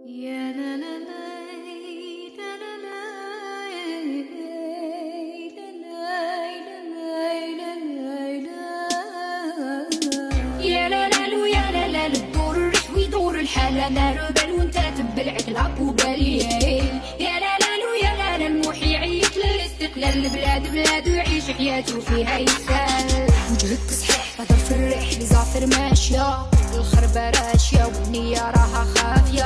يا لا لا لا لا لا لا يا لا لا لو يا لا لا دور الريح ويدور الحال انا ربل وانت تبلعك العب بالي يا لا لا لو يا لا لا المحي يعيط للاستقلال البلاد بلاد ويعيش حياته فيها يسال وجهك صحيح قدر في الريح لزعفر ماشيه الخربة راشية والنية راها خافية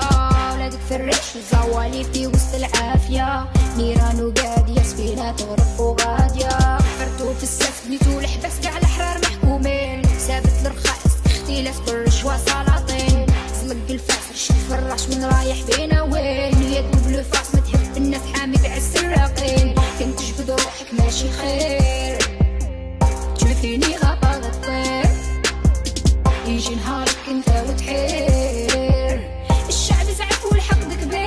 ولادك في الريش الزوالي في وسط العافية نيران وقادية سفينة تغرق وغادية فرتو في السف نيتو الحبس كاع الأحرار محكومين ثابت الرخاص اختلاف كل رشوة سلاطين زلق الفاس رشد فراش من رايح بينا وين يدو بلوفاس ما تحب الناس حامي بعز الراقين كنت تجبد روحك ماشي خير تشوفيني غابة غطير يجي نهارك انت وتحير الشعب زعف والحقد كبير.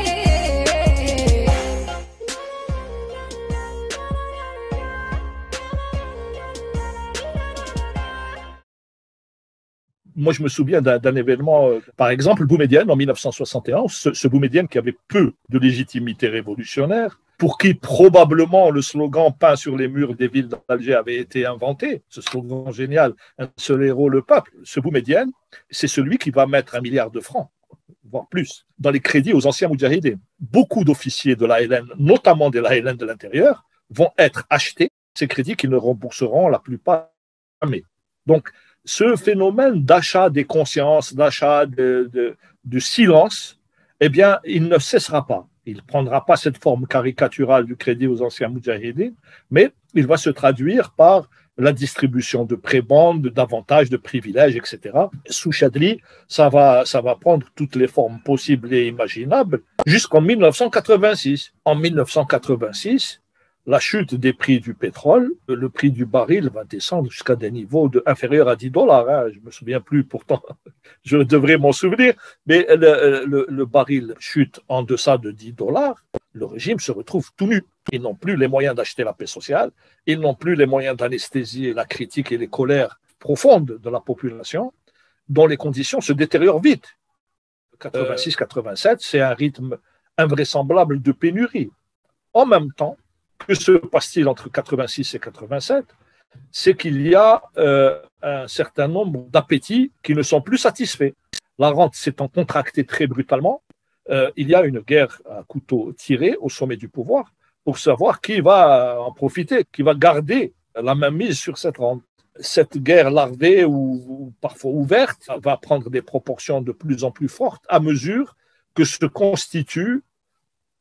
Moi, je me souviens d'un événement, par exemple, Boumedienne en 1971, ce Boumedienne qui avait peu de légitimité révolutionnaire, pour qui probablement le slogan peint sur les murs des villes d'Alger avait été inventé, ce slogan génial, un seul héros, le peuple. Ce Boumedienne, c'est celui qui va mettre 1 milliard de francs, voire plus, dans les crédits aux anciens moudjahidines. Beaucoup d'officiers de l'ALN, notamment de l'ALN de l'intérieur, vont être achetés, ces crédits qu'ils ne rembourseront la plupart jamais. Donc, ce phénomène d'achat des consciences, d'achat de silence, eh bien, il ne cessera pas. Il ne prendra pas cette forme caricaturale du crédit aux anciens moudjahidines, mais il va se traduire par la distribution de prébendes, d'avantages, de privilèges, etc. Sous Chadli, ça va prendre toutes les formes possibles et imaginables jusqu'en 1986. En 1986, la chute des prix du pétrole, le prix du baril va descendre jusqu'à des niveaux inférieurs à $10. Je ne me souviens plus, pourtant, je devrais m'en souvenir, mais le baril chute en deçà de $10. Le régime se retrouve tout nu. Ils n'ont plus les moyens d'acheter la paix sociale, ils n'ont plus les moyens d'anesthésier la critique et les colères profondes de la population, dont les conditions se détériorent vite. 86-87, c'est un rythme invraisemblable de pénurie. En même temps, que se passe-t-il entre 86 et 87? C'est qu'il y a un certain nombre d'appétits qui ne sont plus satisfaits. La rente s'étant contractée très brutalement, il y a une guerre à couteau tiré au sommet du pouvoir pour savoir qui va en profiter, qui va garder la mainmise sur cette rente. Cette guerre larvée ou parfois ouverte va prendre des proportions de plus en plus fortes à mesure que se constituent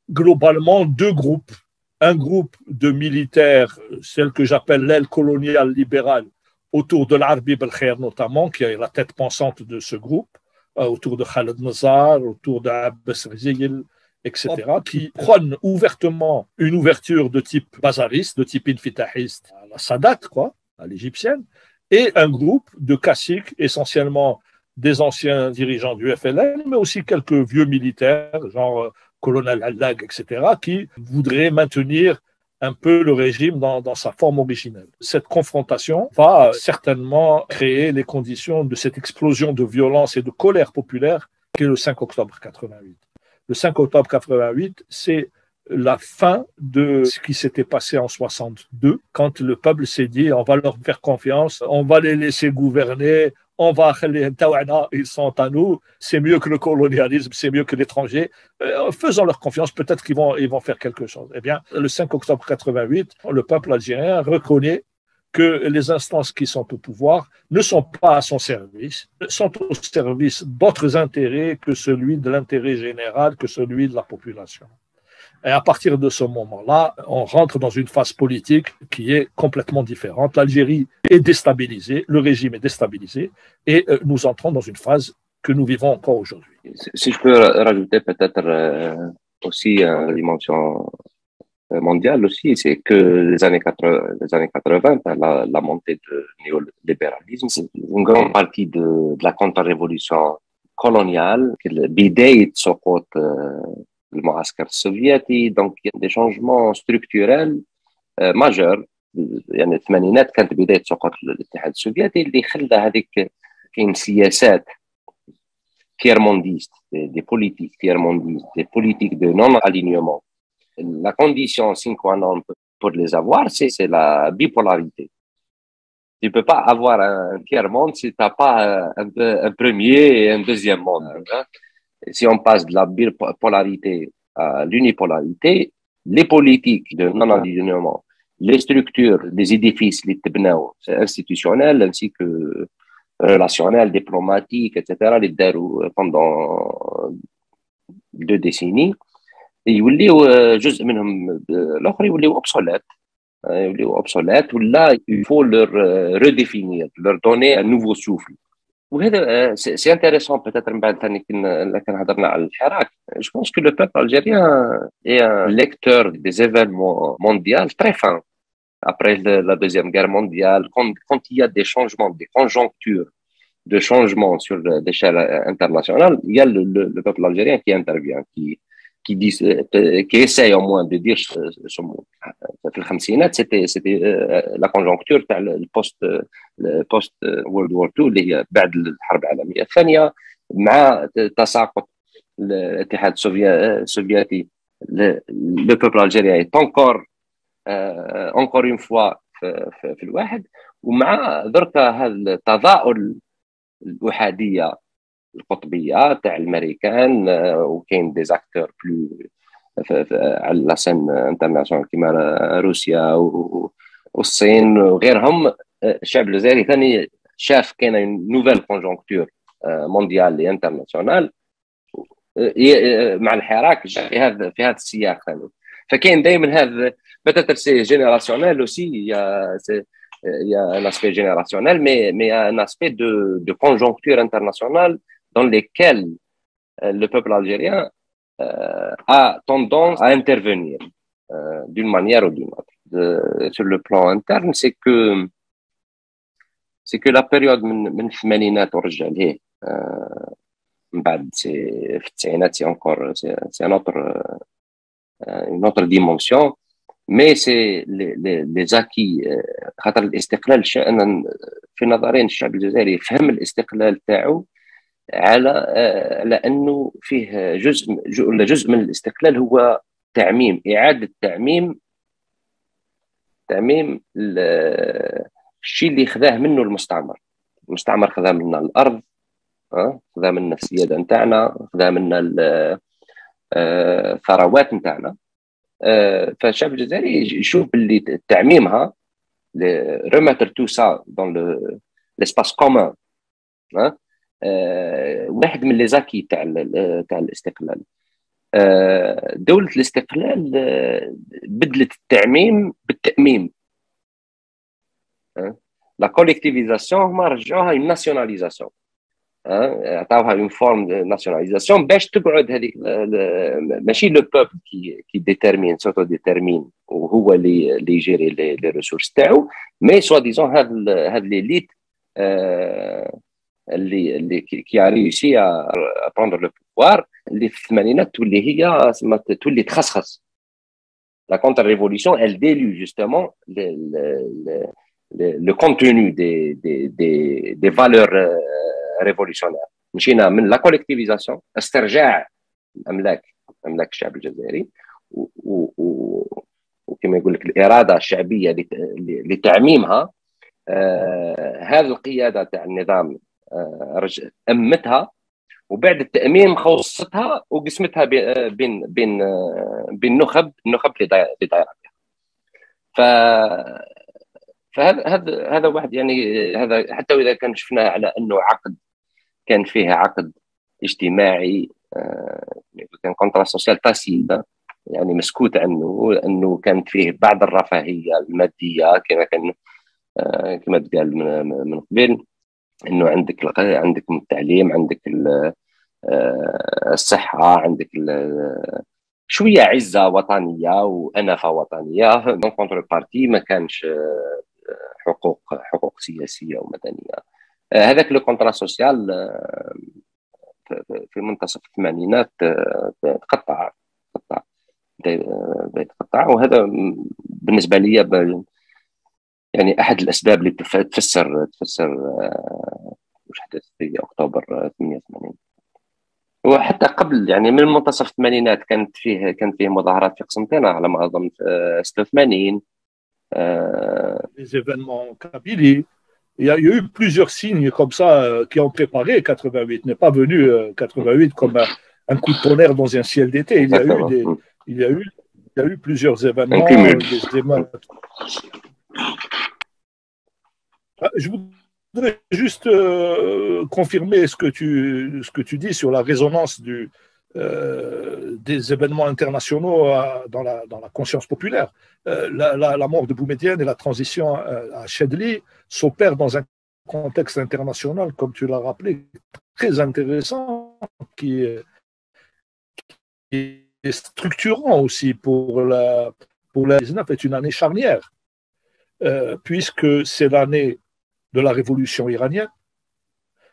globalement deux groupes. Un groupe de militaires, celle que j'appelle l'aile coloniale libérale, autour de l'Arbi Belkhair notamment, qui est la tête pensante de ce groupe, autour de Khaled Nazar, autour d'Abbas Rizil, etc., qui prônent ouvertement une ouverture de type bazariste, de type infitahiste, à la Sadat, quoi, à l'égyptienne, et un groupe de caciques, essentiellement des anciens dirigeants du FLN, mais aussi quelques vieux militaires, genre colonel Allag, etc., qui voudraient maintenir un peu le régime dans sa forme originelle. Cette confrontation va certainement créer les conditions de cette explosion de violence et de colère populaire qui est le 5 octobre 88. Le 5 octobre 88, c'est la fin de ce qui s'était passé en 62, quand le peuple s'est dit on va leur faire confiance, on va les laisser gouverner, on va ils sont à nous, c'est mieux que le colonialisme, c'est mieux que l'étranger. Faisons leur confiance, peut-être qu'ils vont faire quelque chose. Eh bien, le 5 octobre 88, le peuple algérien reconnaît que les instances qui sont au pouvoir ne sont pas à son service, sont au service d'autres intérêts que celui de l'intérêt général, que celui de la population. Et à partir de ce moment-là, on rentre dans une phase politique qui est complètement différente. L'Algérie est déstabilisée, le régime est déstabilisé, et nous entrons dans une phase que nous vivons encore aujourd'hui. Si je peux rajouter peut-être aussi une dimension mondiale aussi, c'est que les années 80, la montée du néolibéralisme, c'est une grande partie de la contre-révolution coloniale, بداية سقوط المعسكر السوفيتي. دونك des changements structurels majeurs. يعني الثمانينات كانت بداية سقوط الاتحاد السوفيتي اللي خلى هذيك كاين سياسات tiers-mondistes, des politiques tiers-mondistes, des politiques de non-alignement. La condition sine qua non pour les avoir, c'est la bipolarité. Tu ne peux pas avoir un tiers-monde si tu n'as pas un premier et un deuxième monde. Hein. Si on passe de la bipolarité à l'unipolarité, les politiques de non-alignement, les structures, les édifices, les institutionnels, ainsi que relationnels, diplomatiques, etc., les darou pendant 2 décennies, يوليو جزء منهم الاخر يوليو obsolètes ولا il faut leur redéfinir, leur donner un nouveau souffle. وهذا c'est intéressant peut-être من بعد ثاني كنا هضرنا على الحراك. Je pense que le peuple algérien est un lecteur des événements mondiaux très fin. Après la Deuxième Guerre mondiale, quand il y a des changements, des conjonctures de changements sur l'échelle internationale, il y a le peuple algérien qui intervient, qui essaye au moins de dire ce mot. في الخمسينات c'était la conjoncture تاع البوست وورلد وور 2 اللي هي بعد الحرب العالميه الثانيه مع تساقط الاتحاد السوفيتي. le peuple algérien est encore une fois في الواحد. ومع درك هذا التضاؤل الأحادية القطبية تاع الامريكان وكاين دي زاكتور بلو على لا سين انترناسيونال كيما روسيا والصين وغيرهم. الشعب الجزائري ثاني شاف كاين نوفيل كونجونكتور مونديال لي انترناسيونال مع الحراك في هذا السياق ثاني. فكاين دائما هذا peut-être c'est générationnel aussi, il y a un aspect générationnel, mais un aspect de conjoncture internationale dans lesquels le peuple algérien a tendance à intervenir d'une manière ou d'une autre. Sur le plan interne, c'est que la période من الثمانينات ورجع ليه من بعد في التسعينات c'est encore c'est une autre dimension. Mais c'est les acquis خاطر الاستقلال شأن في نظرين الشعب الجزائري فهم الاستقلال تاعو على انه فيه جزء من الاستقلال هو تعميم اعاده تعميم الشيء اللي خذاه منه المستعمر خذا منا الارض، خذا منا السياده نتاعنا، خذا منا الثروات نتاعنا. فالشعب الجزائري يشوف باللي تعميمها remettre tout ça dans l'espace commun واحد من لي زاكي تاع الاستقلال. دولة الاستقلال بدلت التعميم بالتأميم. لا كوليكتيفيزاسيون هما رجعوها une nationalisation، عطاوها اون فورم ناسيوناليزاسيون باش تقعد هذيك ماشي لو بوبل كي ديتيرمين سوتو ديتيرمين وهو اللي يجيري لي ريسورس تاعو، مي سوا ديزون هاد ليليت اللي كي ريوسي ا بروندر لو بوفوار اللي في الثمانينات تولي تخصخص. لا كونتر ريفوليسيون ال ديلو جوستومون le contenu des valeurs révolutionnaires. مشينا من لا كوليكتيفيزاسيون استرجاع املاك الشعب الجزائري وكما يقول لك الاراده الشعبيه لتعميمها. هذه القياده تاع النظام امتها، وبعد التاميم خوصتها وقسمتها بين النخب اللي دايره. فهذا واحد يعني هذا حتى اذا كان شفناه على انه كان فيه عقد اجتماعي كان كونترا سوسيال تاسيل يعني مسكوت عنه، انه كانت فيه بعض الرفاهيه الماديه كما تقال من قبل، انه عندك التعليم، عندك الصحه، عندك شويه عزه وطنيه وانفه وطنيه. دون كونتر بارتي ما كانش حقوق سياسيه ومدنيه. هذاك لو كونترا سوسيال في منتصف الثمانينات تقطع، وهذا بالنسبه لي يعني احد الاسباب اللي تفسر وش حدث في اكتوبر 88. وحتى قبل يعني من منتصف الثمانينات كانت فيه مظاهرات في قسنطينة على ما أظن في 86. Les événements Kabylie, il y a eu plusieurs signes comme ça qui ont préparé 88. N'est pas venu 88 comme un coup de tonnerre dans un ciel d'été. Il y a eu plusieurs événements, des émeutes. Je voudrais juste confirmer ce que tu dis sur la résonance des événements internationaux dans la conscience populaire. La mort de Boumedienne et la transition à Chedli s'opèrent dans un contexte international, comme tu l'as rappelé, très intéressant, qui est structurant aussi pour la 19 est une année charnière, puisque c'est l'année de la révolution iranienne,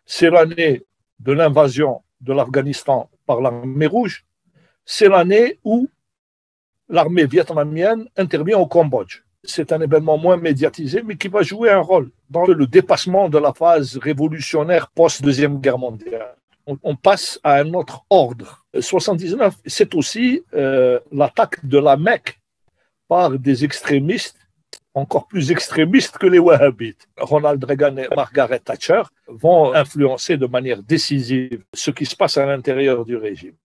c'est l'année de l'invasion de l'Afghanistan par l'armée rouge, c'est l'année où l'armée vietnamienne intervient au Cambodge. C'est un événement moins médiatisé, mais qui va jouer un rôle dans le dépassement de la phase révolutionnaire post-Deuxième Guerre mondiale. On passe à un autre ordre. 79, c'est aussi l'attaque de la Mecque par des extrémistes encore plus extrémistes que les Wahhabites. Ronald Reagan et Margaret Thatcher vont influencer de manière décisive ce qui se passe à l'intérieur du régime.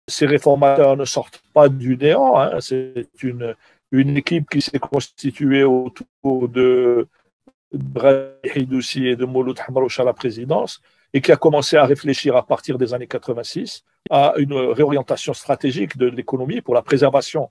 Ces réformateurs ne sortent pas du néant, hein. C'est une équipe qui s'est constituée autour de Brahim Hidoussi et de Mouloud Hamrouche à la présidence et qui a commencé à réfléchir à partir des années 86 à une réorientation stratégique de l'économie pour la préservation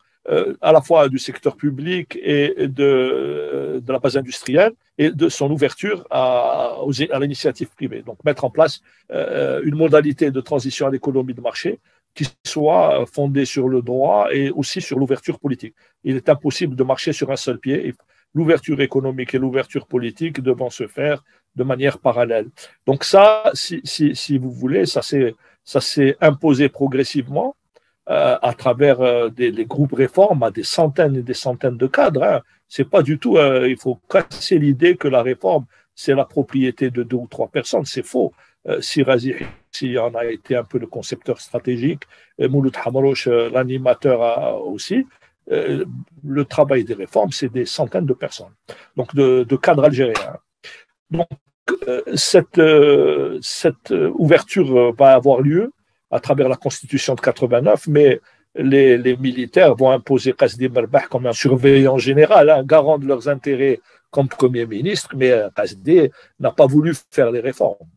à la fois du secteur public et de la base industrielle et de son ouverture à l'initiative privée. Donc mettre en place une modalité de transition à l'économie de marché qui soit fondée sur le droit et aussi sur l'ouverture politique. Il est impossible de marcher sur un seul pied. L'ouverture économique et l'ouverture politique devront se faire de manière parallèle. Donc ça, si vous voulez, ça s'est imposé progressivement à travers les groupes réformes à des centaines et des centaines de cadres. Hein. C'est pas du tout, il faut casser l'idée que la réforme, c'est la propriété de 2 ou 3 personnes. C'est faux. Sirazi en a été un peu le concepteur stratégique, Mouloud Hamrouche, l'animateur aussi. Le travail des réformes, c'est des centaines de personnes, donc de cadres algériens. Donc, cette ouverture va avoir lieu à travers la Constitution de 89, mais les militaires vont imposer Qasdi Merbah comme un surveillant général, un garant de leurs intérêts comme Premier ministre, mais Qasdi n'a pas voulu faire les réformes.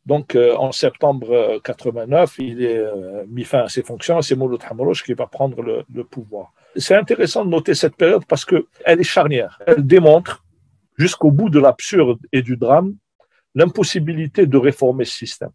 Donc, en septembre 89, il est mis fin à ses fonctions, c'est Mouloud Hamrouche qui va prendre le pouvoir. C'est intéressant de noter cette période parce qu'elle est charnière. Elle démontre, jusqu'au bout de l'absurde et du drame, l'impossibilité de réformer ce système.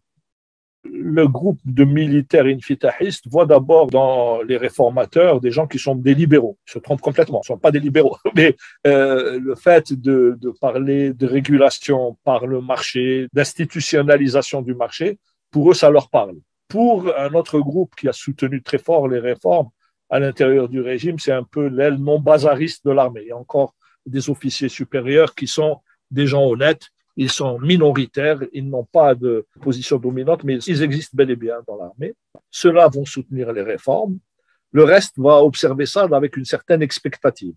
Le groupe de militaires infitahistes voit d'abord dans les réformateurs des gens qui sont des libéraux. Ils se trompent complètement, ce ne sont pas des libéraux. Mais le fait de parler de régulation par le marché, d'institutionnalisation du marché, pour eux, ça leur parle. Pour un autre groupe qui a soutenu très fort les réformes à l'intérieur du régime, c'est un peu l'aile non bazariste de l'armée. Il y a encore des officiers supérieurs qui sont des gens honnêtes. Ils sont minoritaires, ils n'ont pas de position dominante, mais ils existent bel et bien dans l'armée. Ceux-là vont soutenir les réformes. Le reste va observer ça avec une certaine expectative.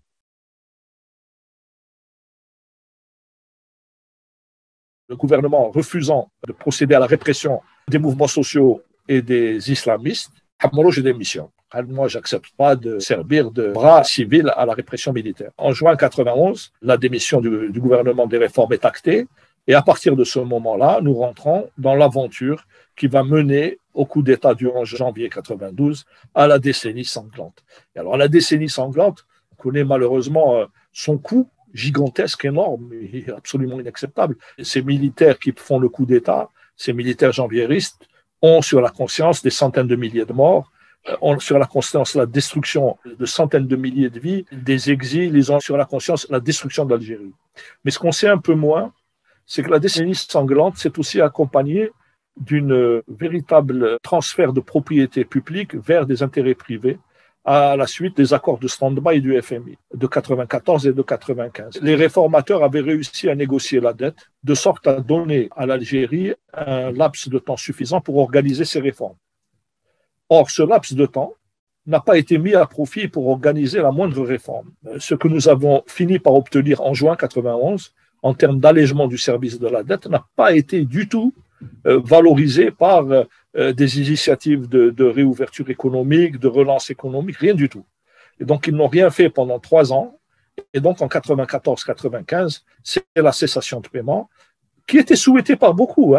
Le gouvernement refusant de procéder à la répression des mouvements sociaux et des islamistes, Hamrouche démissionne. Moi, j'accepte pas de servir de bras civil à la répression militaire. En juin 91, la démission du gouvernement des réformes est actée. Et à partir de ce moment-là, nous rentrons dans l'aventure qui va mener au coup d'État du 11 janvier 92 à la décennie sanglante. Et alors, la décennie sanglante, on connaît malheureusement son coût gigantesque, énorme, et absolument inacceptable. Ces militaires qui font le coup d'État, ces militaires janvieristes, ont sur la conscience des centaines de milliers de morts, ont sur la conscience la destruction de centaines de milliers de vies, des exils, ils ont sur la conscience la destruction de l'Algérie. Mais ce qu'on sait un peu moins, c'est que la décennie sanglante s'est aussi accompagnée d'une véritable transfert de propriété publique vers des intérêts privés à la suite des accords de stand-by du FMI de 94 et de 95. Les réformateurs avaient réussi à négocier la dette de sorte à donner à l'Algérie un laps de temps suffisant pour organiser ses réformes. Or, ce laps de temps n'a pas été mis à profit pour organiser la moindre réforme. Ce que nous avons fini par obtenir en juin 91, en termes d'allègement du service de la dette, n'a pas été du tout valorisé par des initiatives de réouverture économique, de relance économique, rien du tout. Et donc, ils n'ont rien fait pendant 3 ans. Et donc, en 94-95, c'est la cessation de paiement qui était souhaitée par beaucoup.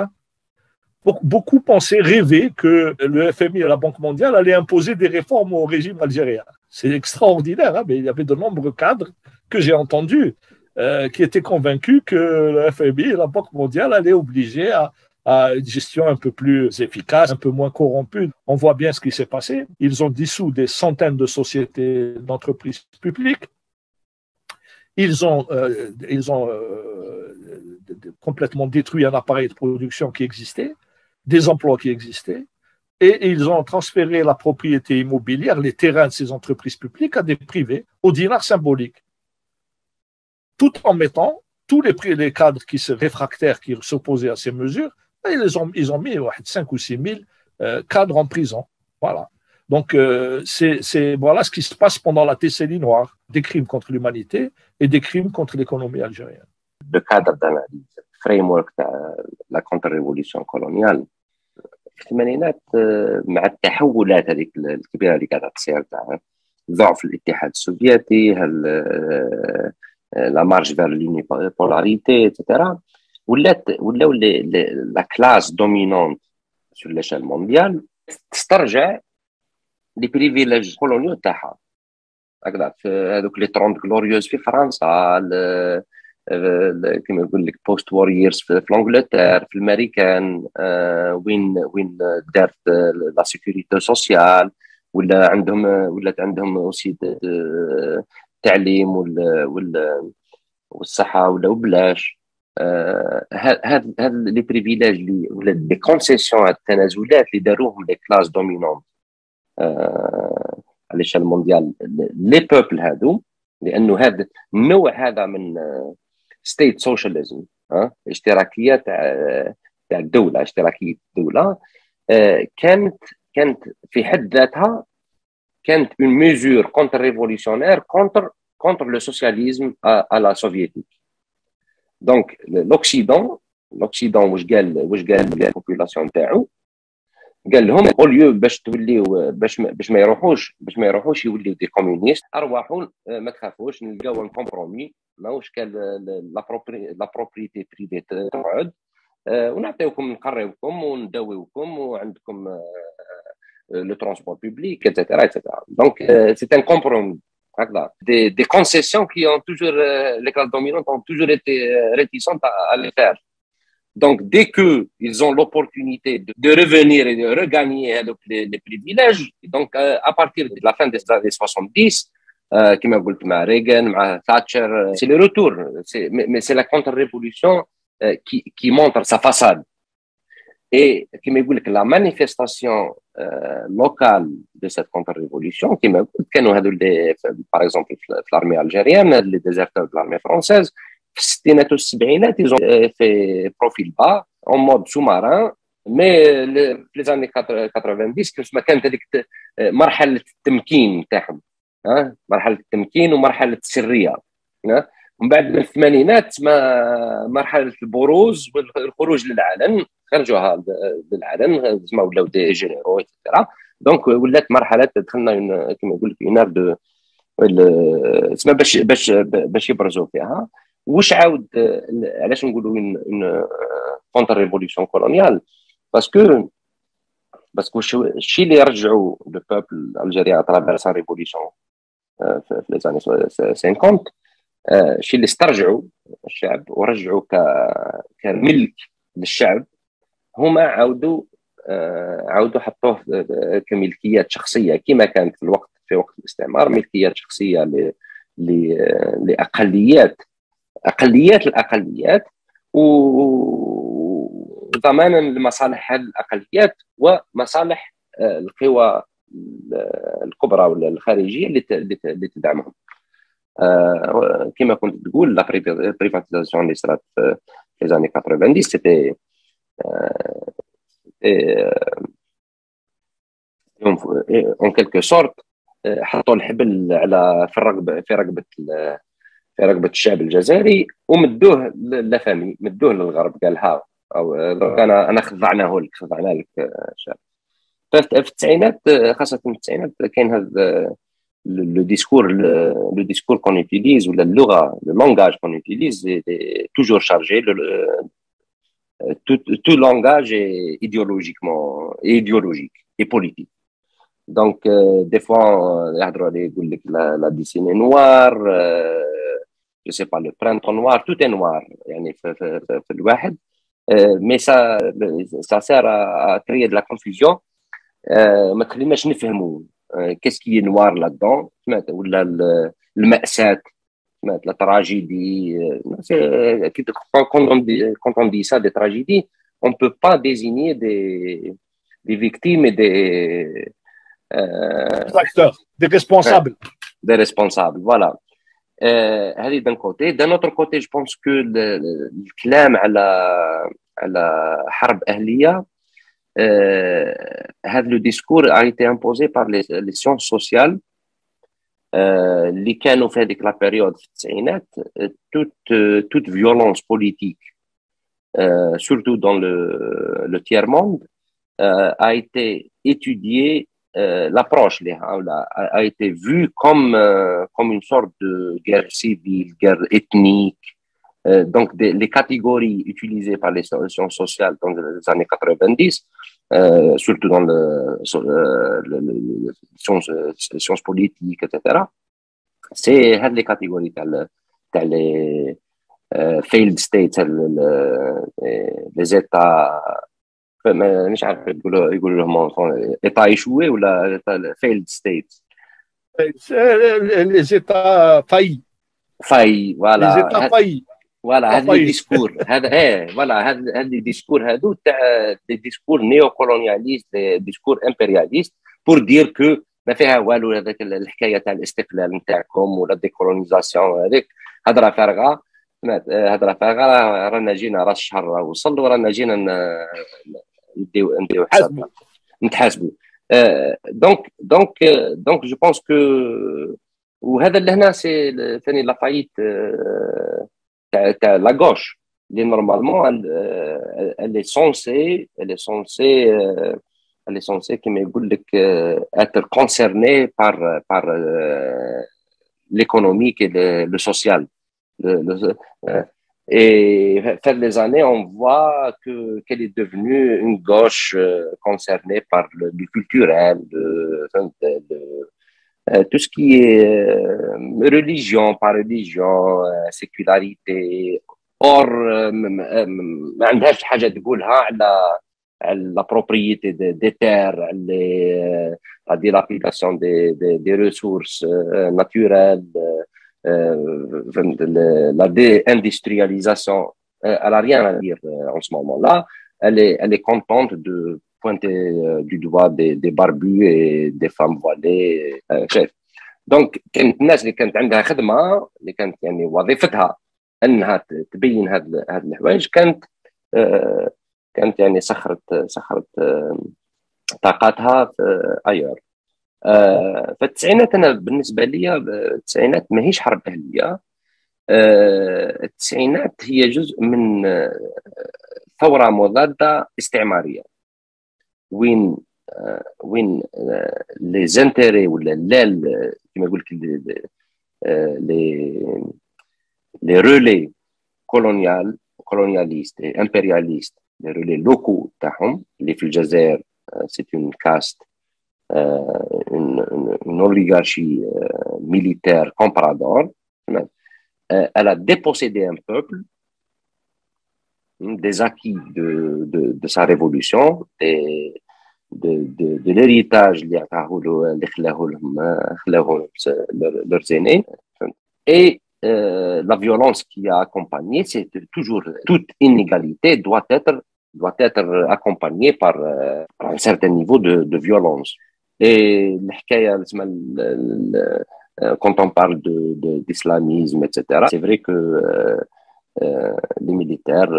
Beaucoup pensaient, rêver que le FMI et la Banque mondiale allaient imposer des réformes au régime algérien. C'est extraordinaire, mais il y avait de nombreux cadres que j'ai entendus qui étaient convaincus que le FMI et la Banque mondiale allaient obliger à une gestion un peu plus efficace, un peu moins corrompue. On voit bien ce qui s'est passé. Ils ont dissous des centaines de sociétés d'entreprises publiques. Ils ont complètement détruit un appareil de production qui existait, des emplois qui existaient, et ils ont transféré la propriété immobilière, les terrains de ces entreprises publiques à des privés, au dinar symbolique, tout en mettant tous les cadres qui se réfractaires, qui s'opposaient à ces mesures, ils ont mis 5 ou 6 000 cadres en prison. Voilà. Donc, voilà ce qui se passe pendant la décennie noire, des crimes contre l'humanité et des crimes contre l'économie algérienne. Le cadre d'analyse, le framework de la contre-révolution coloniale, في الثمانينات مع التحولات هذيك الكبيره اللي قاعده تصير تاع ضعف الاتحاد السوفيتي لا مارش فير لونيبولاريتي ايتترا ولاو لا كلاس دومينونت سور ليشيل مونديال تسترجع لي بريفيليج كولونيو تاعها هكذا في هذوك لي 30 غلوريوز في فرنسا كما يقول لك بوست وور ييرز في انجلترا في الامريكان وين دارت لا سيكوريتي سوسيال ولات عندهم اوسي التعليم والصحه ولا بلاش هاد لي بريفيليج ولا لي كونسيسيون التنازلات اللي داروهم لي كلاس دومينون على الشان المونديال لي بوبل هادو لانه هذا النوع هذا من ستيت سوشياليزم اشتراكيه تاع الدوله اشتراكيه الدوله كانت في حد ذاتها كانت une mesure contre-révolutionnaire contre le socialisme à la soviétique. Donc l'Occident واش قال البوبولاسيون تاعو قال لهم اوليو باش توليو باش ما يروحوش يوليو دي كومونيست ارواحوا ما تخافوش نلقاو ان كومبرومي ماهوش كان لا بروبريتي بريفي تقعد ونعطيوكم نقريوكم ونداويوكم وعندكم le transport public, etc. Donc, c'est un compromis. Des concessions qui ont toujours, les classes dominantes ont toujours été réticentes à les faire. Donc, dès qu'ils ont l'opportunité de revenir et de regagner les privilèges, donc à partir de la fin des années 70, qui m'a dit Reagan, Thatcher, c'est le retour. Mais c'est la contre-révolution qui montre sa façade. Et qui me dit que la manifestation locale de cette contre-révolution, qui me dit que par exemple l'armée algérienne, les déserteurs de l'armée française, ils ont fait profil bas, en mode sous-marin, mais les années 90 كانت هذيك مرحلة التمكين تاعهم مرحلة التمكين ومرحلة السرية ومن بعد من الثمانينات مرحلة البروز والخروج للعلن خرجوها للعلن زعما ولاو دي جينيرو ايتترا دونك ولات مرحله دخلنا كما يقول لك ينار دو تسمى باش يبرزوا فيها واش عاود علاش نقولوا اون كونتر ريفوليسيون كولونيال باسكو الشيء اللي رجعوا لو بوبل الجيريان ترافير سا ريفوليسيون في لي زاني 50 الشيء اللي استرجعوا الشعب ورجعوا كملك للشعب هما عاودوا حطوه كملكيات شخصيه كما كانت في وقت الاستعمار ملكيات شخصيه لاقليات الاقليات وضمانا لمصالح هذه الاقليات ومصالح القوى الكبرى ولا الخارجيه اللي تدعمهم. كما كنت تقول لا بريفاتيزاسيون اللي صارت في les années 90 c'était en quelque sorte حطوا الحبل على في رقبه الشعب الجزائري ومدوه للفامي، مدوه للغرب، قال ها او انا خضعنا لك الشعب. في التسعينات خاصه في التسعينات كاين هذا le discours qu'on utilise ou le langage qu'on utilise est toujours chargé. Tout langage est idéologique et politique. Donc, des fois, la décennie noire, je sais pas, le printemps noir, tout est noir. Mais ça sert à créer de la confusion. ما تخليناش نفهموا qu'est-ce qui est noir là-dedans, ولا المأساة، la tragédie. Quand on dit ça, des tragédies, on ne peut pas désigner des victimes et des acteurs, des responsables. Des responsables, voilà. d'un côté. D'un autre côté, je pense que le كلام على حرب أهلية, le discours a été imposé par les sciences sociales اللي كانوا في هذيك لا بيريود في التسعينات. toute violence politique, surtout dans le tiers-monde, a été étudiée. L'approche a été vue comme une sorte de guerre civile, guerre ethnique. Donc, les catégories utilisées par les sciences sociales dans les années 90, surtout dans les sciences politiques, etc., c'est les catégories les failed states, les États, مش عارف يقولوا لهم États échoués ou la failed states. Les États faillis. Faillis, voilà. Les États faillis. Voilà, هذا الديسكور هذا فوالا هذا الديسكور هذو تاع دي ديسكور نيوكولونياليست، دي ديسكور امبرياليست، بور دير كو ما فيها والو هذاك الحكايه تاع الاستقلال نتاعكم ولا ديكولونيزاسيون، هذيك هضره فارغه. هضره فارغه، رانا جينا راس الشهر وصل ورانا جينا نديو حساب نتحاسبوا. دونك جو بونس كو، وهذا اللي هنا سي ثاني لا فايت تاع لا غوش اللي نورمالمون elle est censée كما يقول لك être concernée par l'économique et le social. Et fin des années, on voit qu'elle est devenue une gauche concernée par le culturel, tout ce qui est religion par religion, sécularité. Or, ما عندهاش حاجة تقولها على la propriété des terres, la dilapidation des ressources naturelles, la déindustrialisation. Elle n'a rien à dire en ce moment-là. Elle est contente de pointer du doigt des barbus et des femmes voilées. Donc, كانت الناس اللي كانت عندها خدمة، اللي كانت يعني وظيفتها أنها تبين هذه الحوايج، كانت يعني سخرت طاقاتها في أيار. فالتسعينات أنا بالنسبة لي التسعينات ماهيش حرب أهلية. التسعينات هي جزء من ثورة مضادة استعمارية، وين لي زانتيري ولا كما يقول لك لي رولي colonialistes et impérialistes, les relais locaux تاعهم اللي في الجزائر. c'est une caste, une oligarchie militaire comprador. Elle a dépossédé un peuple des acquis de sa révolution, de l'héritage اللي خلاوه leurs aînés. Et la violence qui a accompagné, c'est toujours toute inégalité doit être accompagnée par un certain niveau de violence. Et quand on parle d'islamisme, etc., c'est vrai que les militaires,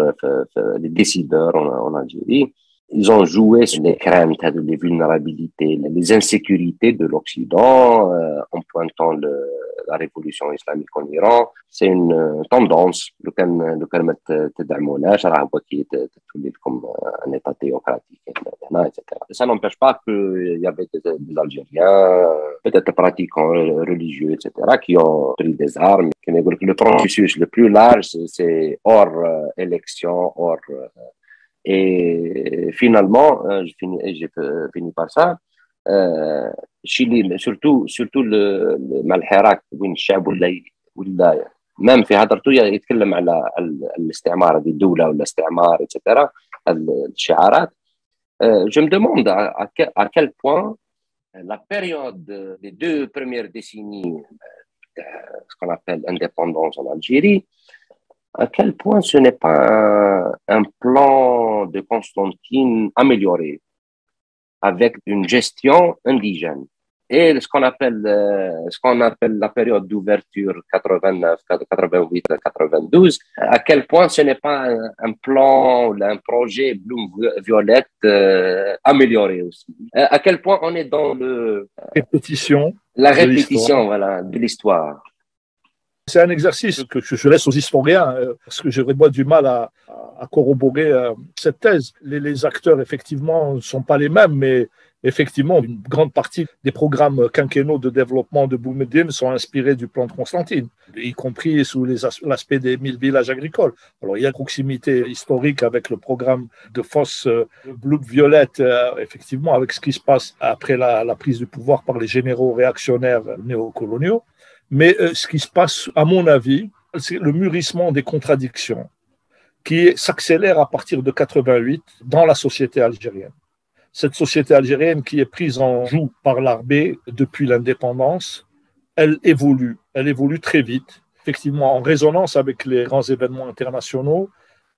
les décideurs en Algérie, ils ont joué sur les craintes, les vulnérabilités, les insécurités de l'Occident en pointant la révolution islamique en Iran. C'est une tendance. Le calme تدعموناش راه هو كي تولي لكم un État théocratique, etc. Ça n'empêche pas qu'il y avait des Algériens, peut-être pratiquants religieux, etc., qui ont pris des armes. Le processus le plus large, c'est hors élection, hors et finalement, j'ai fini par ça. surtout مع الحراك بين الشعب ولا même في هدرته يتكلم على الاستعمار هذه الدولة ولا استعمار etc. الشعارات. Je me demande à quel point la période des 2 premières décennies, ce qu'on appelle indépendance en Algérie, à quel point ce n'est pas un plan de Constantine amélioré avec une gestion indigène. Et ce qu'on appelle la période d'ouverture 89, 88, 92, à quel point ce n'est pas un plan ou un projet Bloom-Violette amélioré aussi. À quel point on est dans la répétition voilà, de l'histoire. C'est un exercice que je laisse aux historiens, parce que j'aurais moi du mal à corroborer cette thèse. Les acteurs, effectivement, ne sont pas les mêmes, mais effectivement, une grande partie des programmes quinquennaux de développement de Boumediene sont inspirés du plan de Constantine, y compris sous l'aspect des 1000 villages agricoles. Alors, il y a une proximité historique avec le programme de Fosse Bloom-Violette, effectivement, avec ce qui se passe après la prise du pouvoir par les généraux réactionnaires néocoloniaux. Mais ce qui se passe, à mon avis, c'est le mûrissement des contradictions qui s'accélère à partir de 88 dans la société algérienne. Cette société algérienne qui est prise en joue par l'armée depuis l'indépendance, elle évolue très vite. Effectivement, en résonance avec les grands événements internationaux,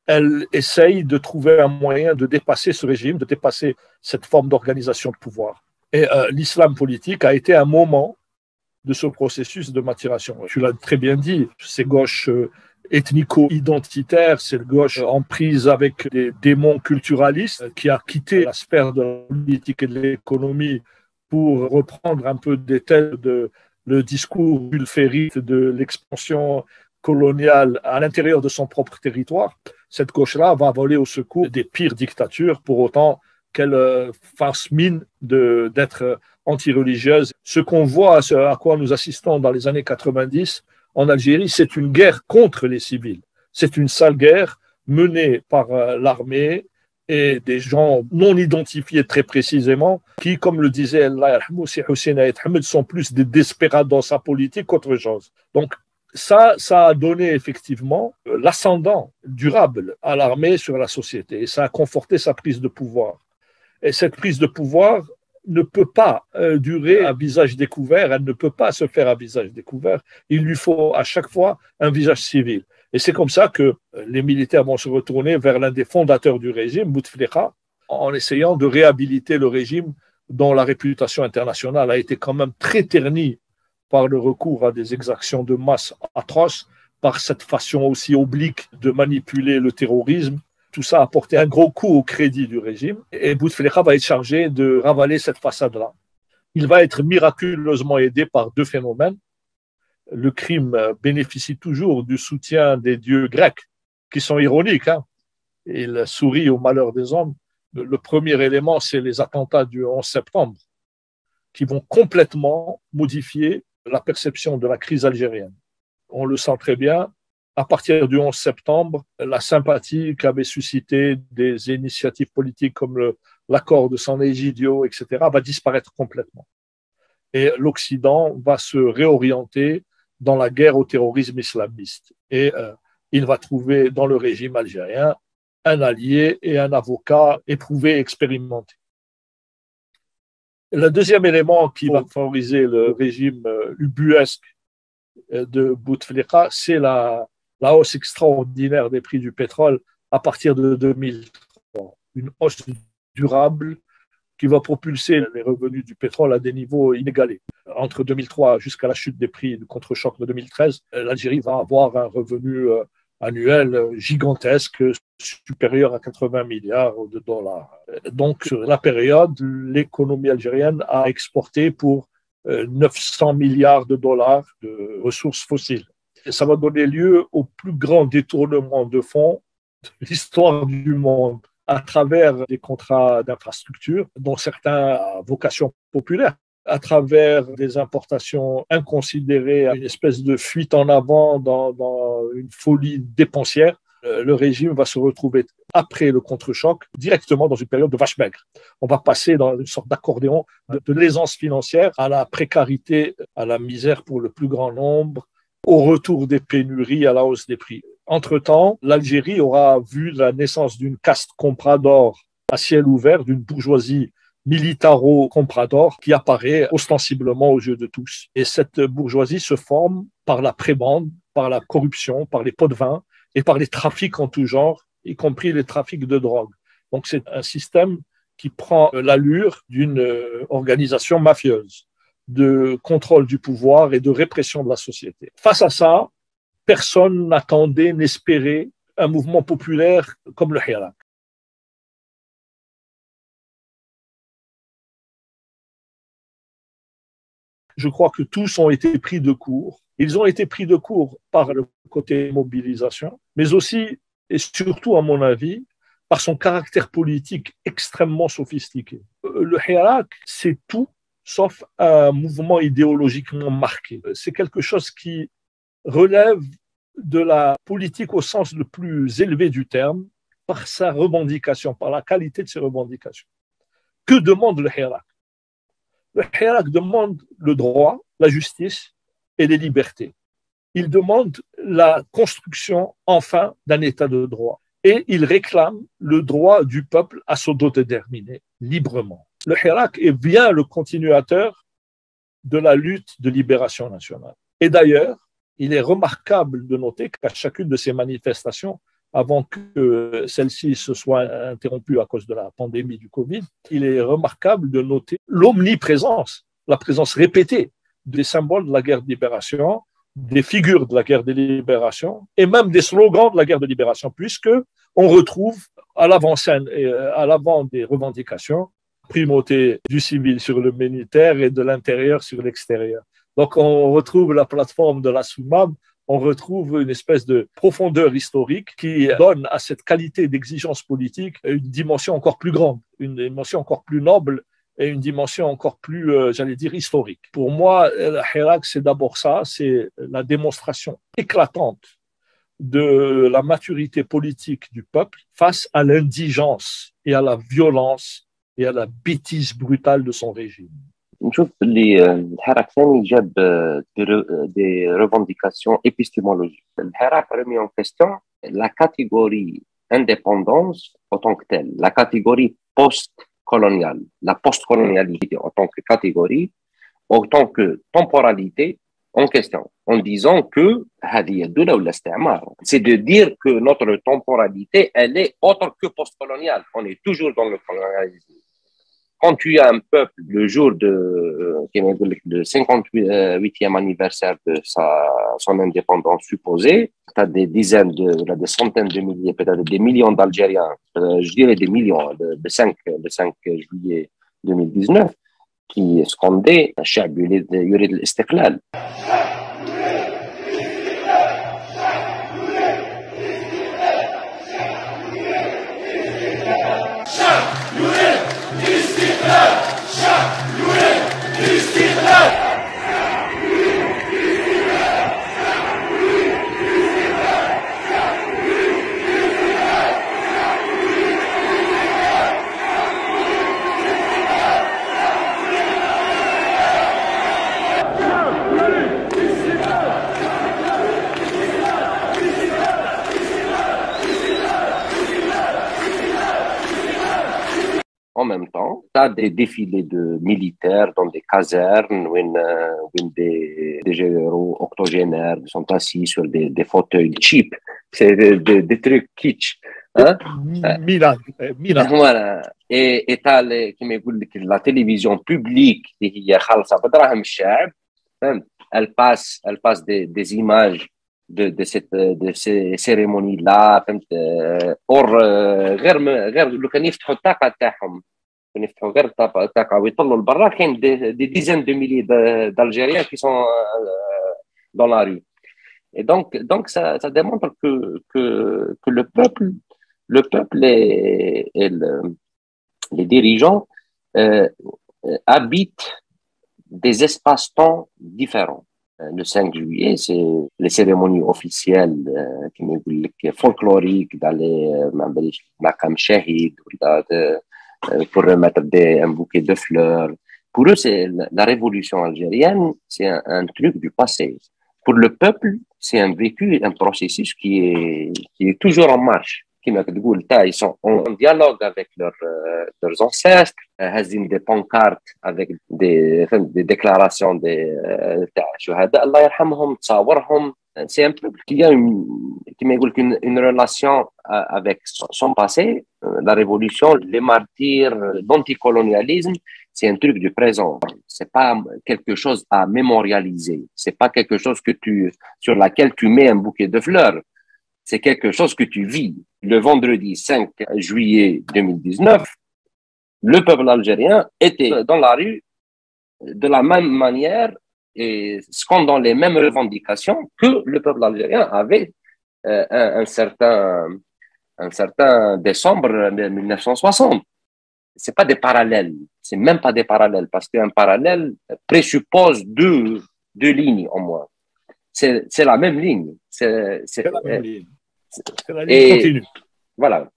elle essaye de trouver un moyen de dépasser ce régime, de dépasser cette forme d'organisation de pouvoir. Et l'islam politique a été un moment de ce processus de maturation. Tu l'as très bien dit, ces gauches ethnico-identitaires, cette gauche en prise avec des démons culturalistes qui a quitté la sphère de la politique et de l'économie pour reprendre un peu des thèses de le discours sulférite de l'expansion coloniale à l'intérieur de son propre territoire. Cette gauche-là va voler au secours des pires dictatures pour autant qu'elle fasse mine d'être anti-religieuse. Ce qu'on voit, à quoi nous assistons dans les années 90 en Algérie, c'est une guerre contre les civils. C'est une sale guerre menée par l'armée et des gens non identifiés très précisément, qui, comme le disait Allah yarhamou, si Hussein Ayed Hamid, sont plus des desperados politiques qu'autre chose. Donc, ça a donné effectivement l'ascendant durable à l'armée sur la société et ça a conforté sa prise de pouvoir. Et cette prise de pouvoir ne peut pas durer à visage découvert, elle ne peut pas se faire à visage découvert. Il lui faut à chaque fois un visage civil. Et c'est comme ça que les militaires vont se retourner vers l'un des fondateurs du régime, Bouteflika, en essayant de réhabiliter le régime dont la réputation internationale a été quand même très ternie par le recours à des exactions de masse atroces, par cette façon aussi oblique de manipuler le terrorisme. Tout ça a porté un gros coup au crédit du régime et Bouteflika va être chargé de ravaler cette façade-là. Il va être miraculeusement aidé par 2 phénomènes. Le crime bénéficie toujours du soutien des dieux grecs, qui sont ironiques. Ils sourient au malheur des hommes. Le premier élément, c'est les attentats du 11 septembre, qui vont complètement modifier la perception de la crise algérienne. On le sent très bien. À partir du 11 septembre, la sympathie qu'avaient suscité des initiatives politiques comme l'accord de San Egidio, etc., va disparaître complètement. Et l'Occident va se réorienter dans la guerre au terrorisme islamiste. Et il va trouver dans le régime algérien un allié et un avocat éprouvé, expérimenté. Le deuxième élément qui va favoriser le régime ubuesque de Bouteflika, c'est la hausse extraordinaire des prix du pétrole à partir de 2003. Une hausse durable qui va propulser les revenus du pétrole à des niveaux inégalés. Entre 2003 jusqu'à la chute des prix du contre-choc de 2013, l'Algérie va avoir un revenu annuel gigantesque, supérieur à 80 milliards de dollars. Donc, sur la période, l'économie algérienne a exporté pour 900 milliards de dollars de ressources fossiles. Et ça va donner lieu au plus grand détournement de fonds de l'histoire du monde à travers des contrats d'infrastructure, dont certains à vocation populaire, à travers des importations inconsidérées, une espèce de fuite en avant dans une folie dépensière. Le régime va se retrouver, après le contre-choc, directement dans une période de vache maigre. On va passer dans une sorte d'accordéon de l'aisance financière à la précarité, à la misère pour le plus grand nombre, au retour des pénuries, à la hausse des prix. Entre-temps, l'Algérie aura vu la naissance d'une caste comprador à ciel ouvert, d'une bourgeoisie militaro-comprador qui apparaît ostensiblement aux yeux de tous. Et cette bourgeoisie se forme par la prébende, par la corruption, par les pots de vin et par les trafics en tout genre, y compris les trafics de drogue. Donc c'est un système qui prend l'allure d'une organisation mafieuse de contrôle du pouvoir et de répression de la société. Face à ça, personne n'attendait, n'espérait un mouvement populaire comme le Hirak. Je crois que tous ont été pris de court. Ils ont été pris de court par le côté mobilisation, mais aussi et surtout, à mon avis, par son caractère politique extrêmement sophistiqué. Le Hirak, c'est tout sauf un mouvement idéologiquement marqué. C'est quelque chose qui relève de la politique au sens le plus élevé du terme, par sa revendication, par la qualité de ses revendications. Que demande le Hirak? Le Hirak demande le droit, la justice et les libertés. Il demande la construction, enfin, d'un État de droit. Et il réclame le droit du peuple à s'autodéterminer librement. Le Hirak est bien le continuateur de la lutte de libération nationale. Et d'ailleurs, il est remarquable de noter qu'à chacune de ces manifestations, avant que celle-ci se soit interrompue à cause de la pandémie du Covid, il est remarquable de noter l'omniprésence, la présence répétée des symboles de la guerre de libération, des figures de la guerre de libération et même des slogans de la guerre de libération, puisque on retrouve à l'avant-scène et à l'avant des revendications primauté du civil sur le militaire et de l'intérieur sur l'extérieur. Donc on retrouve la plateforme de la Soumam, on retrouve une espèce de profondeur historique qui donne à cette qualité d'exigence politique une dimension encore plus grande, une dimension encore plus noble et une dimension encore plus, j'allais dire, historique. Pour moi, le Hirak, c'est d'abord ça, c'est la démonstration éclatante de la maturité politique du peuple face à l'indigence et à la violence et à la bêtise brutale de son régime. نشوف اللي الحراك ثاني جاب des revendications épistémologiques. الحراك remet en question la catégorie indépendance en tant que telle, la catégorie post-coloniale, la post-colonialité en tant que catégorie, en tant que temporalité en question, en disant que c'est de dire que notre temporalité, elle est autre que post-coloniale. On est toujours dans le colonialisme. Quand tu as un peuple, le jour de 58e anniversaire de son indépendance supposée, tu as des dizaines, des centaines de milliers, peut-être des millions d'Algériens, je dirais des millions, le 5 juillet 2019, qui scandaient الشعب يريد الاستقلال. En même temps, tu as des défilés de militaires dans des casernes où des généraux octogénaires sont assis sur des fauteuils cheap. C'est des trucs kitsch. Hein? Milan. Milan. Voilà. Et t'as كما يقول لك la télévision publique اللي هي خالصة بدراهم الشعب. Elle passe des images de ces cérémonies-là. اور غير لو كان يفتحوا الطاقة تاعهم، كان يفتحوا غير الطاقة ويطلوا لبرا، كاين des dizaines de milliers d'Algériens qui sont dans la rue. Et donc ça démontre que le peuple et les dirigeants habitent des espaces-temps différents. Le 5 juillet, c'est les cérémonies officielles folkloriques d'aller Makam Shahid pour remettre un bouquet de fleurs. Pour eux, c'est la révolution algérienne, c'est un truc du passé. Pour le peuple, c'est un vécu, un processus qui est toujours en marche. Ils sont en dialogue avec leurs ancêtres, des pancartes avec des déclarations des شهداء الله يرحمهم تصاورهم. C'est un peuple qui a une relation avec son passé, la révolution, les martyrs, l'anticolonialisme. C'est un truc du présent. C'est pas quelque chose à mémorialiser. C'est pas quelque chose sur laquelle tu mets un bouquet de fleurs. C'est quelque chose que tu vis. Le vendredi 5 juillet 2019, le peuple algérien était dans la rue de la même manière et scandant les mêmes revendications que le peuple algérien avait un certain décembre 1960. C'est pas des parallèles. C'est même pas des parallèles parce qu'un parallèle présuppose deux lignes au moins. C'est la même ligne. C'est la même ligne. C'est la ligne continue. Voilà.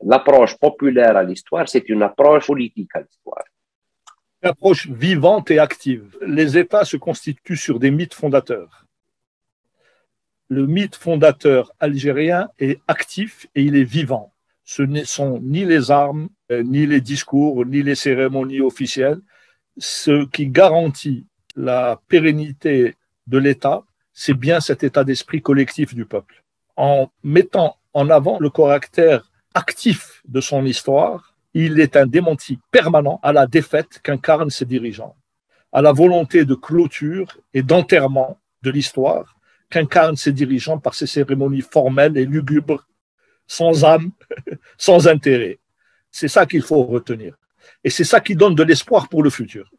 L'approche populaire à l'histoire, c'est une approche politique à l'histoire. Une approche vivante et active. Les États se constituent sur des mythes fondateurs. Le mythe fondateur algérien est actif et il est vivant. Ce ne sont ni les armes, ni les discours, ni les cérémonies officielles. Ce qui garantit la pérennité de l'État, c'est bien cet état d'esprit collectif du peuple. En mettant en avant le caractère actif de son histoire, il est un démenti permanent à la défaite qu'incarnent ses dirigeants, à la volonté de clôture et d'enterrement de l'histoire qu'incarnent ses dirigeants par ces cérémonies formelles et lugubres, sans âme, sans intérêt. C'est ça qu'il faut retenir. Et c'est ça qui donne de l'espoir pour le futur.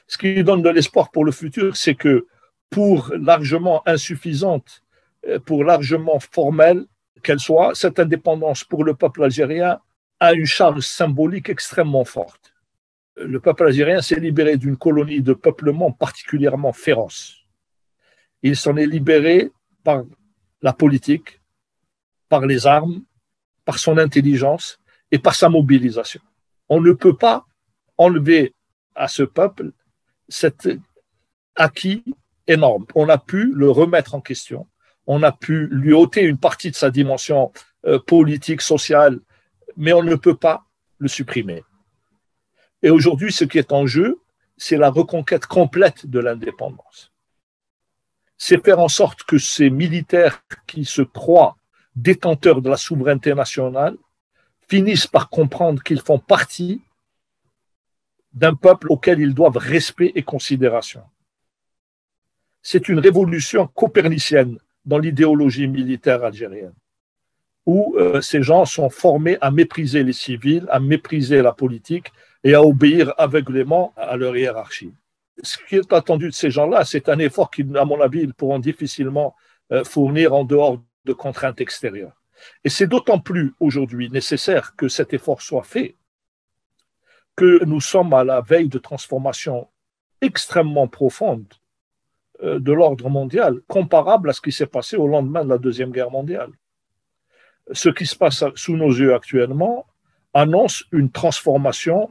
Ce qui donne de l'espoir pour le futur, c'est que pour largement insuffisante, pour largement formelle qu'elle soit, cette indépendance pour le peuple algérien a une charge symbolique extrêmement forte. Le peuple algérien s'est libéré d'une colonie de peuplement particulièrement féroce. Il s'en est libéré par la politique, par les armes, par son intelligence et par sa mobilisation. On ne peut pas enlever à ce peuple cet acquis énorme. On a pu le remettre en question. On a pu lui ôter une partie de sa dimension politique, sociale, mais on ne peut pas le supprimer. Et aujourd'hui, ce qui est en jeu, c'est la reconquête complète de l'indépendance. C'est faire en sorte que ces militaires qui se croient détenteurs de la souveraineté nationale finissent par comprendre qu'ils font partie d'un peuple auquel ils doivent respect et considération. C'est une révolution copernicienne dans l'idéologie militaire algérienne, où ces gens sont formés à mépriser les civils, à mépriser la politique et à obéir aveuglément à leur hiérarchie. Ce qui est attendu de ces gens-là, c'est un effort qu'ils, à mon avis, ils pourront difficilement fournir en dehors de contraintes extérieures. Et c'est d'autant plus aujourd'hui nécessaire que cet effort soit fait que nous sommes à la veille de transformations extrêmement profondes de l'ordre mondial, comparable à ce qui s'est passé au lendemain de la Deuxième Guerre mondiale. Ce qui se passe sous nos yeux actuellement annonce une transformation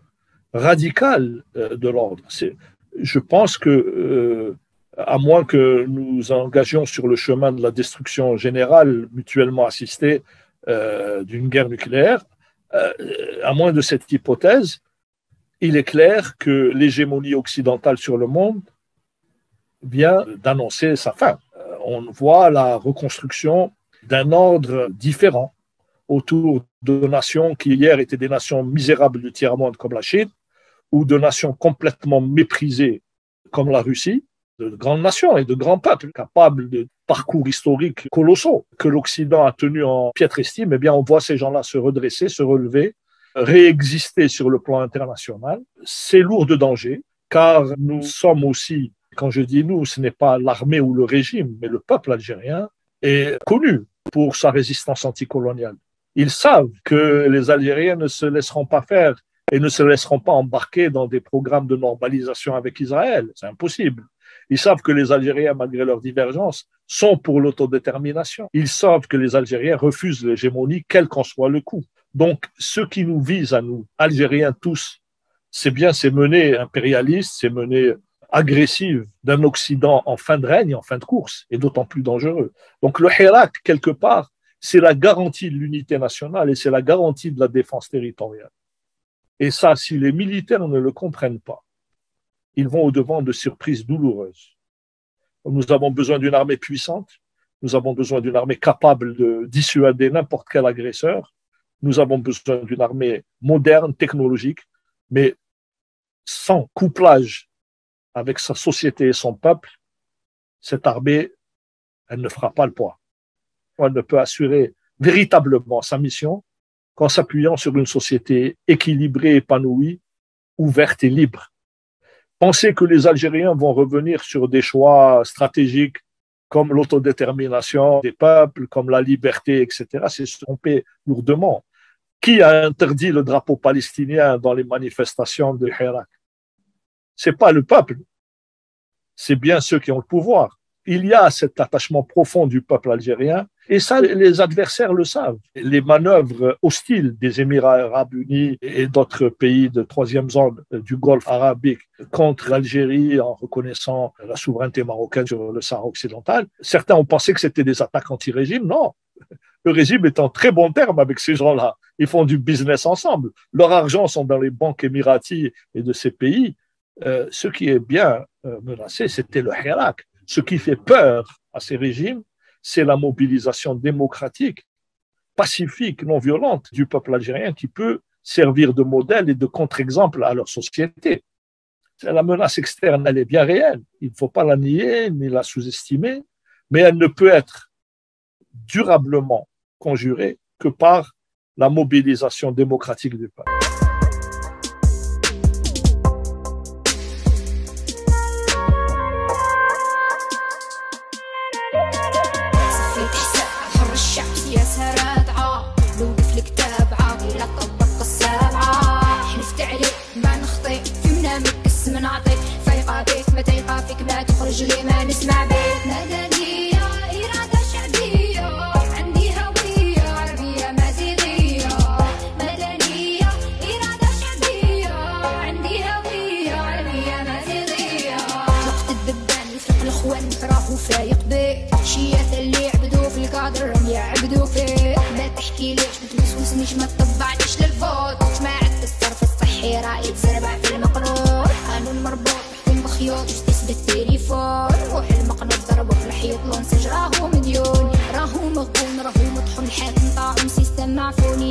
radicale de l'ordre. Je pense que, à moins que nous engagions sur le chemin de la destruction générale mutuellement assistée d'une guerre nucléaire, à moins de cette hypothèse, il est clair que l'hégémonie occidentale sur le monde vient d'annoncer sa fin. On voit la reconstruction d'un ordre différent, autour de nations qui hier étaient des nations misérables du tiers-monde comme la Chine, ou de nations complètement méprisées comme la Russie, de grandes nations et de grands peuples capables de parcours historiques colossaux que l'Occident a tenus en piètre estime. Eh bien, on voit ces gens-là se redresser, se relever, réexister sur le plan international. C'est lourd de danger, car nous sommes aussi, quand je dis nous, ce n'est pas l'armée ou le régime, mais le peuple algérien est connu pour sa résistance anticoloniale. Ils savent que les Algériens ne se laisseront pas faire et ne se laisseront pas embarquer dans des programmes de normalisation avec Israël. C'est impossible. Ils savent que les Algériens, malgré leurs divergences, sont pour l'autodétermination. Ils savent que les Algériens refusent l'hégémonie, quel qu'en soit le coût. Donc, ce qui nous vise à nous, Algériens tous, c'est bien ces menées impérialistes, ces menées agressives d'un Occident en fin de règne, en fin de course, et d'autant plus dangereux. Donc, le Hirak, quelque part, c'est la garantie de l'unité nationale et c'est la garantie de la défense territoriale. Et ça, si les militaires ne le comprennent pas, ils vont au-devant de surprises douloureuses. Nous avons besoin d'une armée puissante, nous avons besoin d'une armée capable de dissuader n'importe quel agresseur, nous avons besoin d'une armée moderne, technologique, mais sans couplage avec sa société et son peuple, cette armée, elle ne fera pas le poids. Elle ne peut assurer véritablement sa mission qu'en s'appuyant sur une société équilibrée, épanouie, ouverte et libre. Penser que les Algériens vont revenir sur des choix stratégiques comme l'autodétermination des peuples, comme la liberté, etc., c'est se tromper lourdement. Qui a interdit le drapeau palestinien dans les manifestations de Hirak? C'est pas le peuple, c'est bien ceux qui ont le pouvoir. Il y a cet attachement profond du peuple algérien, et ça, les adversaires le savent. Les manœuvres hostiles des Émirats arabes unis et d'autres pays de troisième zone du Golfe arabique contre l'Algérie en reconnaissant la souveraineté marocaine sur le Sahara occidental, certains ont pensé que c'était des attaques anti-régime. Non, le régime est en très bon terme avec ces gens-là. Ils font du business ensemble. Leur argent sont dans les banques émiraties et de ces pays. Ce qui est bien menacé, c'était le Hirak. Ce qui fait peur à ces régimes, c'est la mobilisation démocratique, pacifique, non violente du peuple algérien qui peut servir de modèle et de contre-exemple à leur société. La menace externe, elle est bien réelle. Il ne faut pas la nier ni la sous-estimer, mais elle ne peut être durablement conjurée que par la mobilisation démocratique du peuple. رجلي ما نسمع بيت مدنية إرادة شعبية عندي هوية عربية مازيغية مدنية إرادة شعبية عندي هوية عربية مازيغية وقت الدبان يفرق الأخوان راهو فايق بيه شياث اللي عبدو في القادر راهم يعبدو فيه ما تحكي ليش ما توسوسنيش ما تطبعنيش للفوت ما عدت الصرف الصحي راهي تزربع في المقنوط قانون مربوط خيوط بالتليفون روح المقنط ضربه في الحيط لونسج راهو مديون راهو مغبون راهو مطحون الحاكم طاعون سيستم معفون